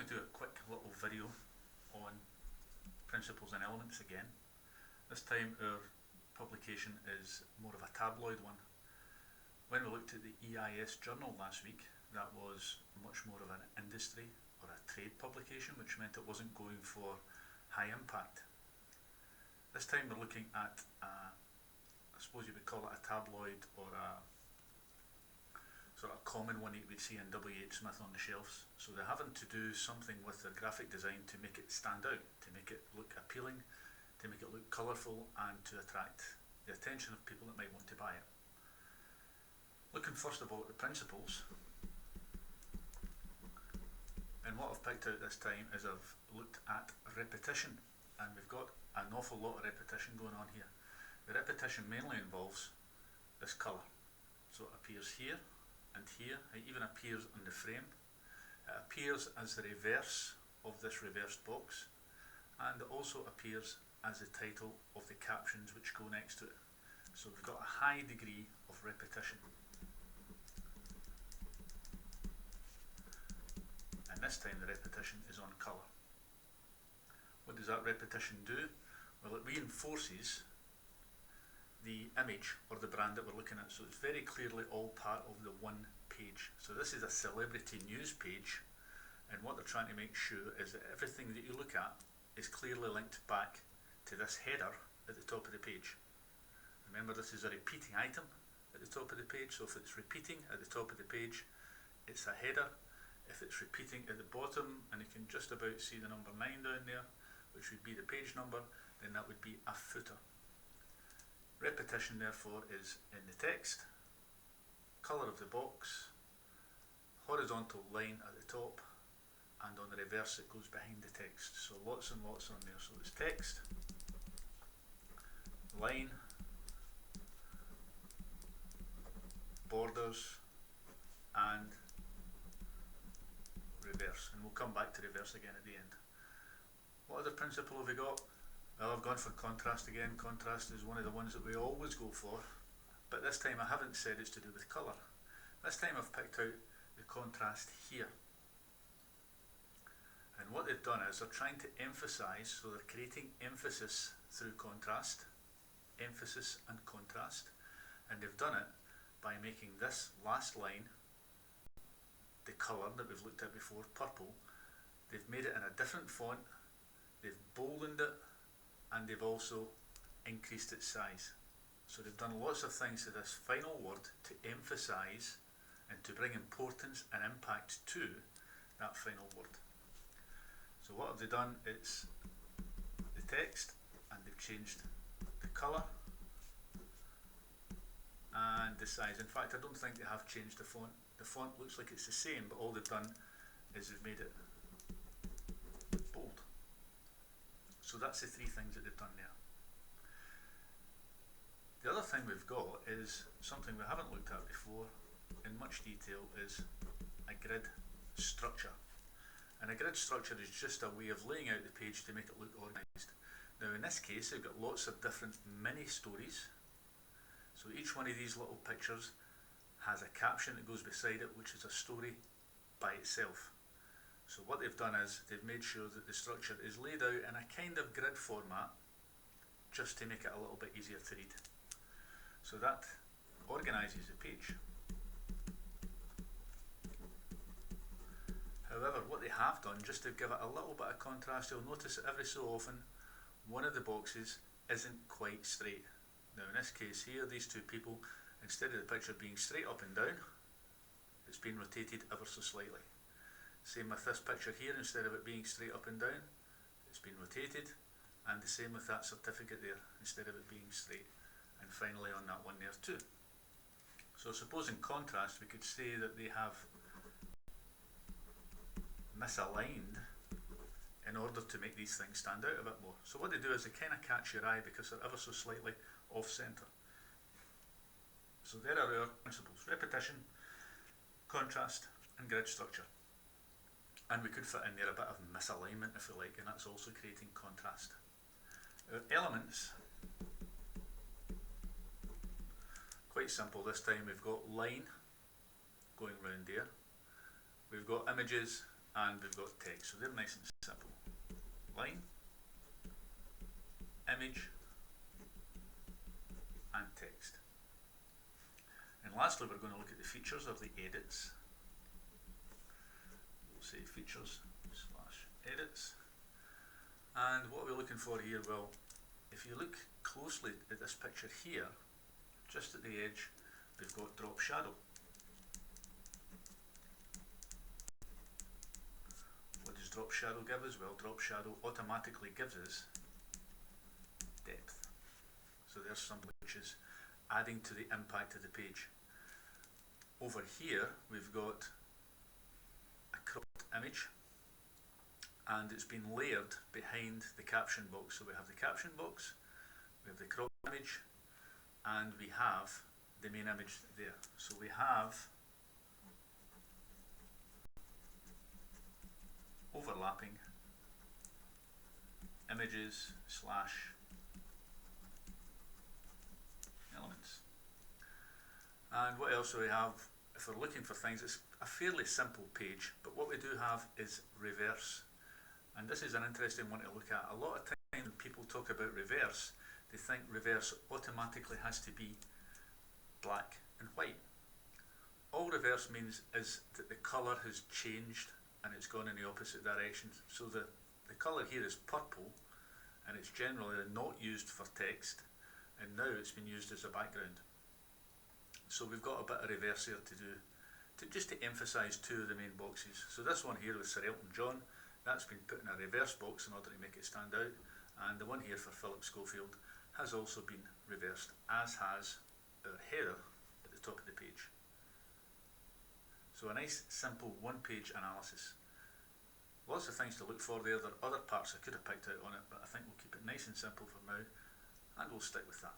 going to do a quick little video on principles and elements again. This time our publication is more of a tabloid one. When we looked at the EIS journal last week, that was much more of an industry or a trade publication, which meant it wasn't going for high impact. This time we're looking at, I suppose you would call it a tabloid or a sort of common one you would see in W.H. Smith on the shelves. So they're having to do something with their graphic design to make it stand out, to make it look appealing, to make it look colourful, and to attract the attention of people that might want to buy it. Looking first of all at the principles, and what I've picked out this time is I've looked at repetition, and we've got an awful lot of repetition going on here. The repetition mainly involves this colour, so it appears here and here. It even appears on the frame. It appears as the reverse of this reversed box, and it also appears as the title of the captions which go next to it. So we've got a high degree of repetition. And this time the repetition is on colour. What does that repetition do? Well, it reinforces the image or the brand that we're looking at, so it's very clearly all part of the one page. So this is a celebrity news page, and what they're trying to make sure is that everything that you look at is clearly linked back to this header at the top of the page. Remember, this is a repeating item at the top of the page, so if it's repeating at the top of the page, it's a header. If it's repeating at the bottom, and you can just about see the number 9 down there, which would be the page number, then that would be a footer. Repetition therefore is in the text, colour of the box, horizontal line at the top, and on the reverse it goes behind the text. So lots and lots on there. So it's text, line, borders, and reverse. And we'll come back to reverse again at the end. What other principle have we got? Well, I've gone for contrast again. Contrast is one of the ones that we always go for, but this time I haven't said it's to do with colour. This time I've picked out the contrast here. And what they've done is they're trying to emphasise, so they're creating emphasis through contrast, emphasis and contrast, and they've done it by making this last line, the colour that we've looked at before, purple. They've made it in a different font, they've boldened it, and they've also increased its size. So they've done lots of things to this final word to emphasise and to bring importance and impact to that final word. So what have they done? It's the text, and they've changed the colour and the size. In fact, I don't think they have changed the font. The font looks like it's the same, but all they've done is they've made it bold. So that's the three things that they've done there. The other thing we've got is something we haven't looked at before in much detail, is a grid structure. And a grid structure is just a way of laying out the page to make it look organised. Now in this case we've got lots of different mini stories. So each one of these little pictures has a caption that goes beside it, which is a story by itself. So what they've done is they've made sure that the structure is laid out in a kind of grid format, just to make it a little bit easier to read. So that organises the page. However, what they have done, just to give it a little bit of contrast, you'll notice that every so often one of the boxes isn't quite straight. Now in this case here, these two people, instead of the picture being straight up and down, it's been rotated ever so slightly. Same with this picture here, instead of it being straight up and down, it's been rotated, and the same with that certificate there, instead of it being straight. And finally on that one there too. So suppose in contrast we could say that they have misaligned in order to make these things stand out a bit more. So what they do is they kind of catch your eye because they're ever so slightly off centre. So there are our principles: repetition, contrast, and grid structure. And we could fit in there a bit of misalignment if we like, and that's also creating contrast. Our elements, quite simple this time. We've got line going round there, we've got images and we've got text. So they're nice and simple. Line, image, and text. And lastly, we're going to look at the features of the edits. We'll say features / edits. And what are we looking for here? Well, if you look closely at this picture here, just at the edge, we've got drop shadow. What does drop shadow give us? Well, drop shadow automatically gives us depth. So there's something which is adding to the impact of the page. Over here, we've got a cropped image, and it's been layered behind the caption box. So we have the caption box, we have the cropped image, and we have the main image there. So we have overlapping images / elements. And what else do we have? If we're looking for things, it's a fairly simple page, but what we do have is reverse. And this is an interesting one to look at. A lot of time when people talk about reverse, they think reverse automatically has to be black and white. All reverse means is that the colour has changed and it's gone in the opposite direction. So the colour here is purple, and it's generally not used for text, and now it's been used as a background. So we've got a bit of reverse here to do, just to emphasise two of the main boxes. So this one here with Sir Elton John, that's been put in a reverse box in order to make it stand out, and the one here for Philip Schofield has also been reversed, as has our header at the top of the page. So a nice simple one-page analysis. Lots of things to look for there. There are other parts I could have picked out on it, but I think we'll keep it nice and simple for now, and we'll stick with that.